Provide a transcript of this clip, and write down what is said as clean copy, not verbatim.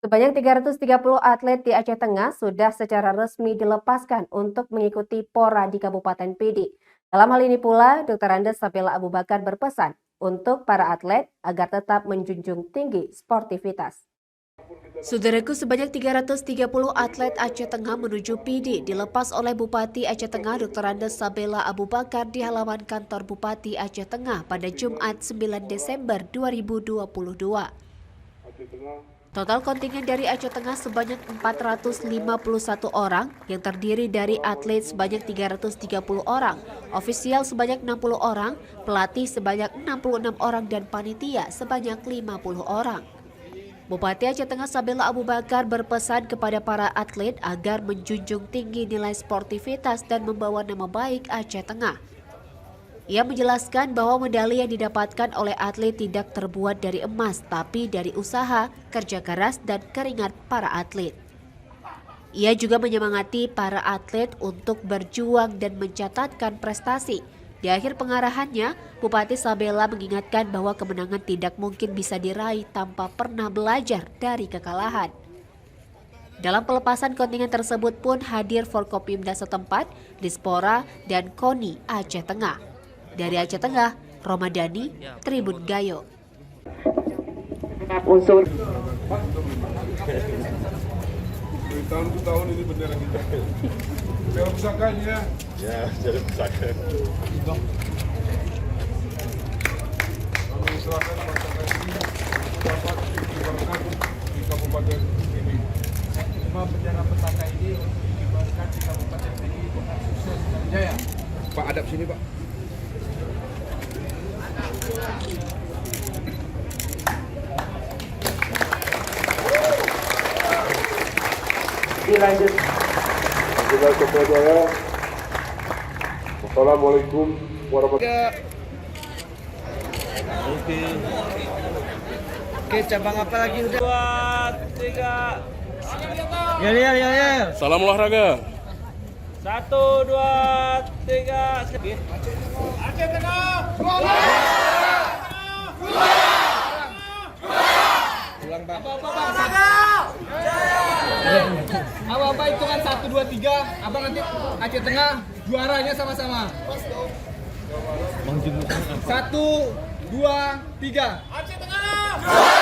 Sebanyak 330 atlet di Aceh Tengah sudah secara resmi dilepaskan untuk mengikuti PORA di Kabupaten Pidi. Dalam hal ini pula, Dr. Andes Sabila Abu Bakar berpesan untuk para atlet agar tetap menjunjung tinggi sportivitas. Saudaraku, sebanyak 330 atlet Aceh Tengah menuju Pidi dilepas oleh Bupati Aceh Tengah Dr. Andes Sabila Abu Bakar di halaman kantor Bupati Aceh Tengah pada Jumat 9 Desember 2022. Total kontingen dari Aceh Tengah sebanyak 451 orang yang terdiri dari atlet sebanyak 330 orang, ofisial sebanyak 60 orang, pelatih sebanyak 66 orang dan panitia sebanyak 50 orang. Bupati Aceh Tengah Sabila Abu Bakar berpesan kepada para atlet agar menjunjung tinggi nilai sportivitas dan membawa nama baik Aceh Tengah. Ia menjelaskan bahwa medali yang didapatkan oleh atlet tidak terbuat dari emas, tapi dari usaha, kerja keras, dan keringat para atlet. Ia juga menyemangati para atlet untuk berjuang dan mencatatkan prestasi. Di akhir pengarahannya, Bupati Sabila mengingatkan bahwa kemenangan tidak mungkin bisa diraih tanpa pernah belajar dari kekalahan. Dalam pelepasan kontingen tersebut pun hadir Forkopimda setempat, Dispora, dan KONI Aceh Tengah. Dari Aceh Tengah, Romadani, Tribun Gayo. Unsur tahun ke tahun ini bendera kita. Jalan pusakanya. Ya, jalan pusaka. Kami serahkan pusaka ini dapat dikibarkan di Kabupaten ini. Semua bendera pusaka ini dikibarkan di Kabupaten ini dengan sukses dan jaya. Pak, hadap sini, Pak. dilanjut. Kita kepada Assalamualaikum warahmatullahi wabarakatuh. Oke, cabang apa lagi udah? 2, 3. Ya. Salam olahraga. 1, 2, 3. Aceh Tengah. Ulang, Bang. Apa hitungan 1, 2, 3. Abang nanti Aceh Tengah juaranya sama-sama. 1, 2, 3. Aceh Tengah.